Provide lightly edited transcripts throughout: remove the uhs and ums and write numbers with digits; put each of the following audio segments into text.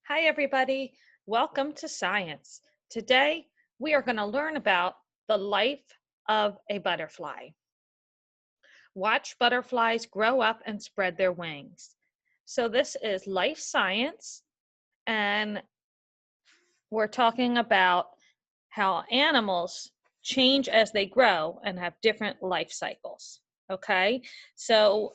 Hi, everybody. Welcome to Science. Today, we are going to learn about the life of a butterfly. Watch butterflies grow up and spread their wings. So this is life science, and we're talking about how animals change as they grow and have different life cycles. Okay, so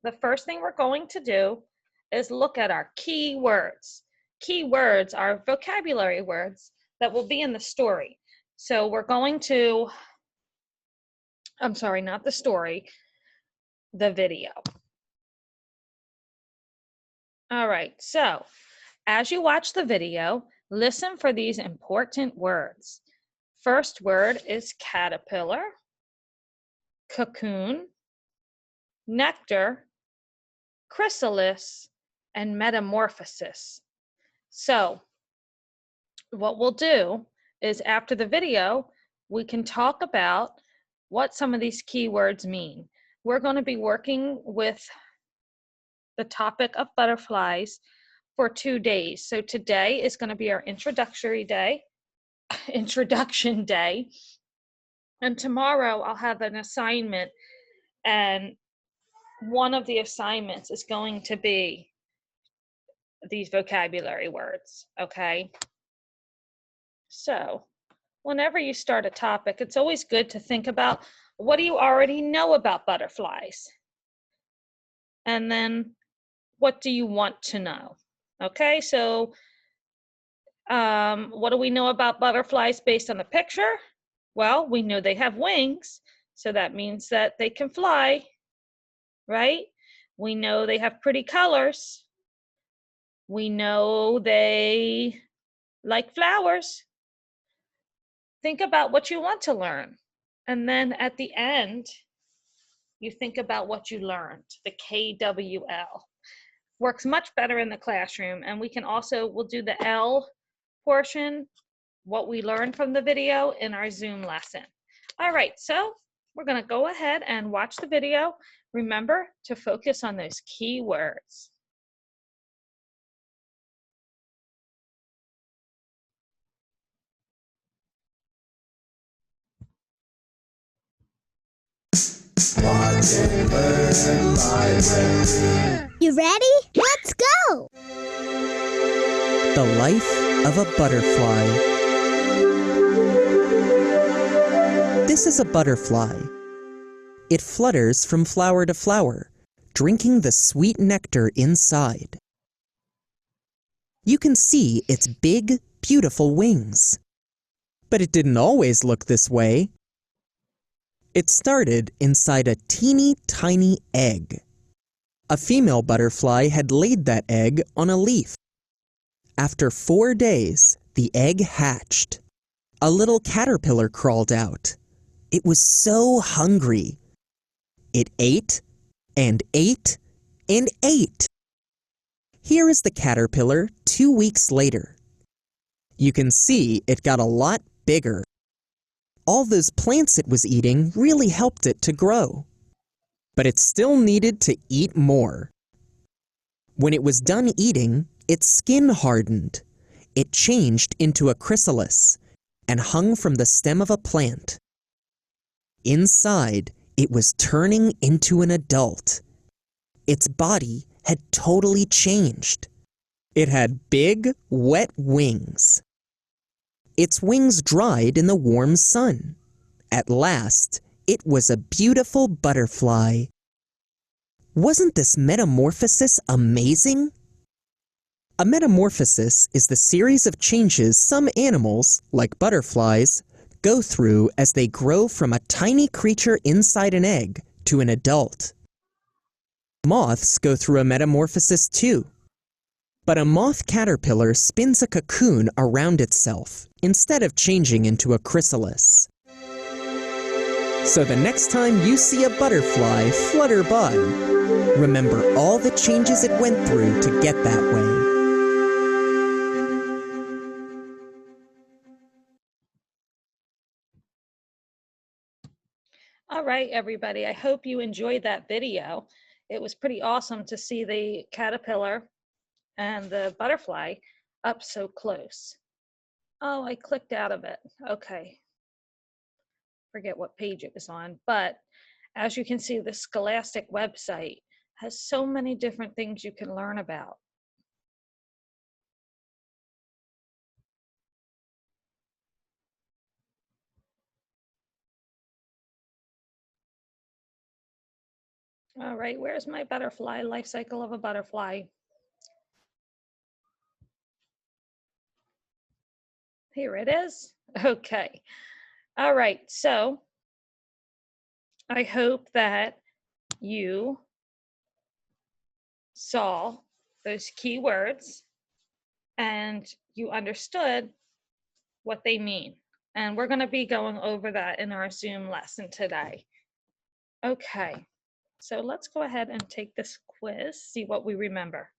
the first thing we're going to do is look at our key words. Key words are vocabulary words that will be in the story. So we're going to, I'm sorry, not the story, the video. All right, so as you watch the video, listen for these important words. First word is caterpillar, cocoon, nectar, chrysalis, and metamorphosis. So what we'll do is after the video, we can talk about what some of these keywords mean. We're going to be working with the topic of butterflies for 2 days. So today is going to be our introduction day. And tomorrow I'll have an assignment, and one of the assignments is going to be these vocabulary words, okay? So whenever you start a topic, it's always good to think about, what do you already know about butterflies? And then what do you want to know? Okay, so what do we know about butterflies based on the picture? Well, we know they have wings, so that means that they can fly, right? We know they have pretty colors. We know they like flowers. Think about what you want to learn. And then at the end, you think about what you learned. The KWL works much better in the classroom. And we'll do the L portion, what we learned from the video, in our Zoom lesson. All right, so we're going to go ahead and watch the video. Remember to focus on those key words. You ready? Let's go! The life of a butterfly. This is a butterfly. It flutters from flower to flower, drinking the sweet nectar inside. You can see its big, beautiful wings. But it didn't always look this way. It started inside a teeny tiny egg. A female butterfly had laid that egg on a leaf. After 4 days, the egg hatched. A little caterpillar crawled out. It was so hungry. It ate and ate and ate. Here is the caterpillar 2 weeks later. You can see it got a lot bigger. All those plants it was eating really helped it to grow. But it still needed to eat more. When it was done eating, its skin hardened. It changed into a chrysalis and hung from the stem of a plant. Inside, it was turning into an adult. Its body had totally changed. It had big, wet wings. Its wings dried in the warm sun. At last, it was a beautiful butterfly. Wasn't this metamorphosis amazing? A metamorphosis is the series of changes some animals, like butterflies, go through as they grow from a tiny creature inside an egg to an adult. Moths go through a metamorphosis too. But a moth caterpillar spins a cocoon around itself instead of changing into a chrysalis. So the next time you see a butterfly flutter by, remember all the changes it went through to get that way. All right, everybody, I hope you enjoyed that video. It was pretty awesome to see the caterpillar and the butterfly up so close. Oh, I clicked out of it. Okay. Forget what page it was on, but as you can see, the Scholastic website has so many different things you can learn about. All right, where's my butterfly? Life cycle of a butterfly. Here it is. Okay. All right, so I hope that you saw those key words and you understood what they mean. And we're going to be going over that in our Zoom lesson today. Okay, so let's go ahead and take this quiz, see what we remember.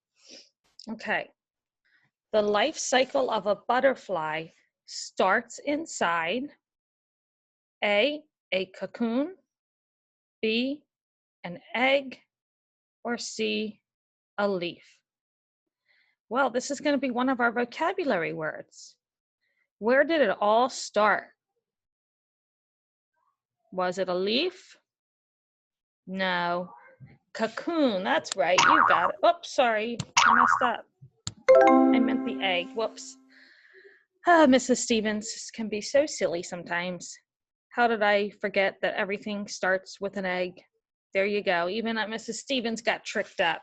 Okay, the life cycle of a butterfly starts inside A, cocoon, B, an egg, or C, a leaf. Well, this is going to be one of our vocabulary words. Where did it all start? Was it a leaf? No. Cocoon, that's right, you got it. Oops, sorry, I messed up. I meant the egg, whoops. Mrs. Stevens can be so silly sometimes. How did I forget that everything starts with an egg? There you go, even Mrs. Stevens got tricked up.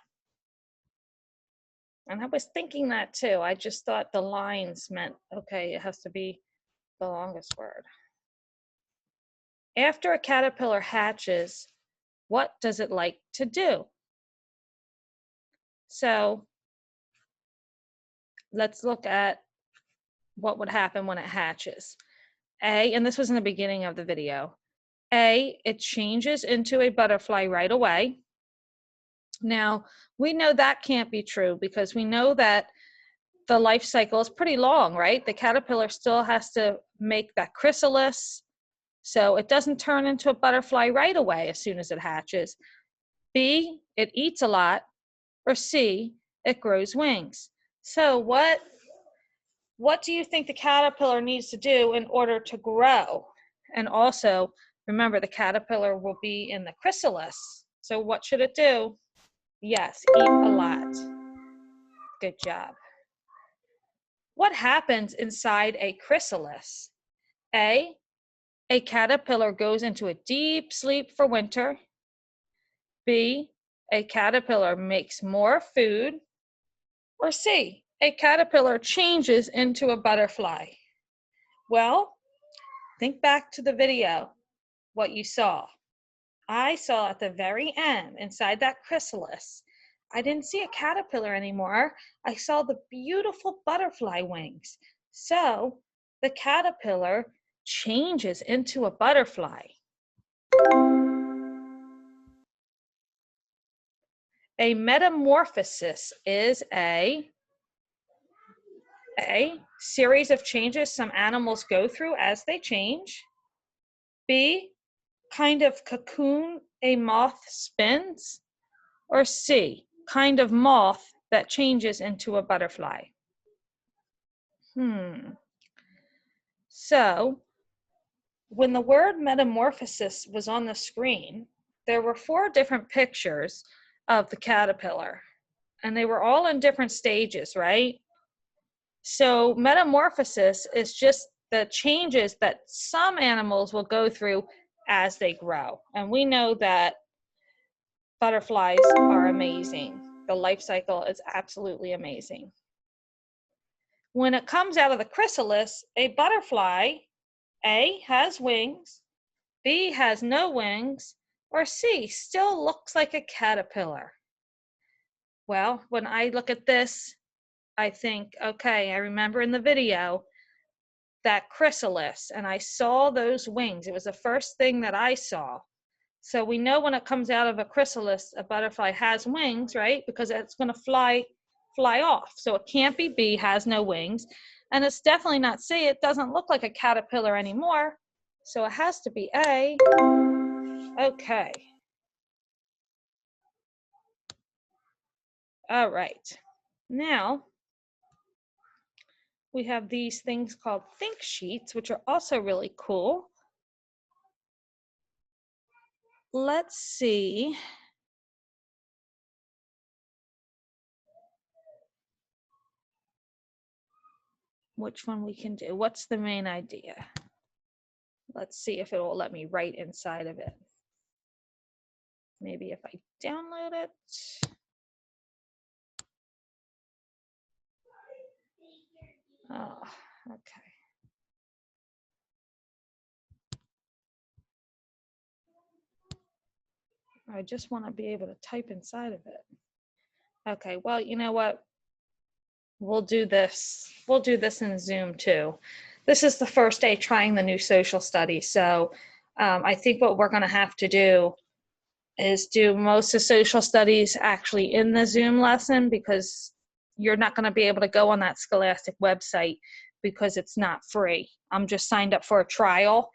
And I was thinking that too. I just thought the lines meant, okay, it has to be the longest word. After a caterpillar hatches, what does it like to do? So let's look at what would happen when it hatches. A, and this was in the beginning of the video, A, it changes into a butterfly right away. Now, we know that can't be true because we know that the life cycle is pretty long, right? The caterpillar still has to make that chrysalis, so it doesn't turn into a butterfly right away as soon as it hatches. B, it eats a lot, or C, it grows wings. So what do you think the caterpillar needs to do in order to grow? And also, remember, the caterpillar will be in the chrysalis. So what should it do? Yes, eat a lot. Good job. What happens inside a chrysalis? A caterpillar goes into a deep sleep for winter. B, a caterpillar makes more food. Or C, a caterpillar changes into a butterfly. Well, think back to the video, what you saw. I saw at the very end, inside that chrysalis, I didn't see a caterpillar anymore. I saw the beautiful butterfly wings. So the caterpillar changes into a butterfly. A metamorphosis is a series of changes some animals go through as they change. B, kind of cocoon a moth spins. Or C, kind of moth that changes into a butterfly. So when the word metamorphosis was on the screen, there were 4 different pictures of the caterpillar, and they were all in different stages, right? So metamorphosis is just the changes that some animals will go through as they grow. And we know that butterflies are amazing. The life cycle is absolutely amazing. When it comes out of the chrysalis, a butterfly, A, has wings, B, has no wings, or C, still looks like a caterpillar. Well, when I look at this, I think, okay, I remember in the video that chrysalis, and I saw those wings. It was the first thing that I saw. So we know when it comes out of a chrysalis, a butterfly has wings, right? Because it's going to fly off. So it can't be B, has no wings. And it's definitely not C. It doesn't look like a caterpillar anymore. So it has to be A. Okay. All right. Now, we have these things called think sheets, which are also really cool. Let's see. Which one we can do. What's the main idea? Let's see if it will let me write inside of it. Maybe if I download it. Oh, okay. I just want to be able to type inside of it. Okay, well, you know what? We'll do this. We'll do this in Zoom too. This is the first day trying the new social studies. So I think what we're going to have to do is do most of social studies actually in the Zoom lesson, because you're not going to be able to go on that Scholastic website because it's not free. I'm just signed up for a trial.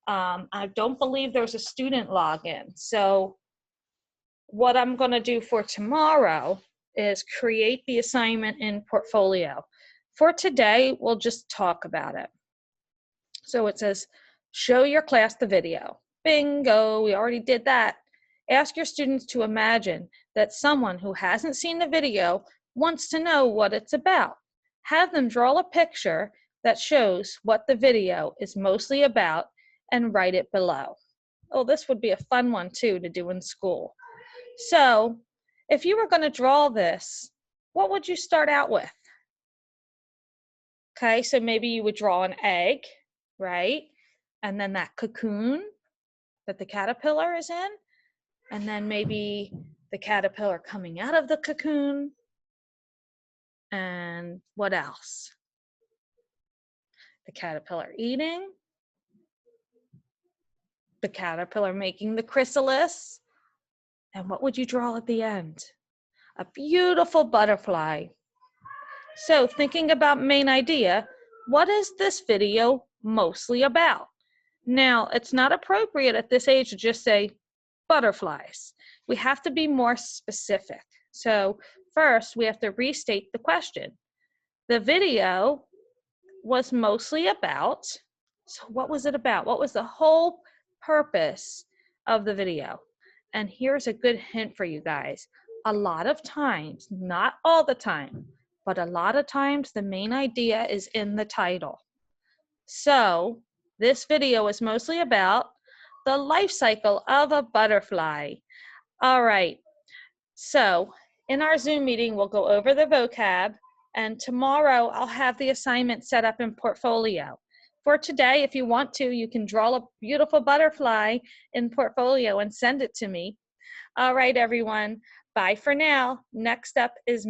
I don't believe there's a student login. So what I'm going to do for tomorrow is create the assignment in Portfolio. For today, we'll just talk about it. So it says, show your class the video. Bingo, we already did that. Ask your students to imagine that someone who hasn't seen the video wants to know what it's about. Have them draw a picture that shows what the video is mostly about and write it below. Oh, this would be a fun one too to do in school. So if you were going to draw this, what would you start out with? Okay, so maybe you would draw an egg, right? And then that cocoon that the caterpillar is in. And then maybe the caterpillar coming out of the cocoon. And what else? The caterpillar eating. The caterpillar making the chrysalis. And what would you draw at the end? A beautiful butterfly. So thinking about main idea, what is this video mostly about? Now, it's not appropriate at this age to just say butterflies. We have to be more specific. So first, we have to restate the question. The video was mostly about, so what was it about? What was the whole purpose of the video? And here's a good hint for you guys. A lot of times, not all the time, but a lot of times the main idea is in the title. So this video is mostly about the life cycle of a butterfly. All right, so in our Zoom meeting, we'll go over the vocab, and tomorrow I'll have the assignment set up in Portfolio. For today, if you want to, you can draw a beautiful butterfly in Portfolio and send it to me. All right, everyone, bye for now. Next up is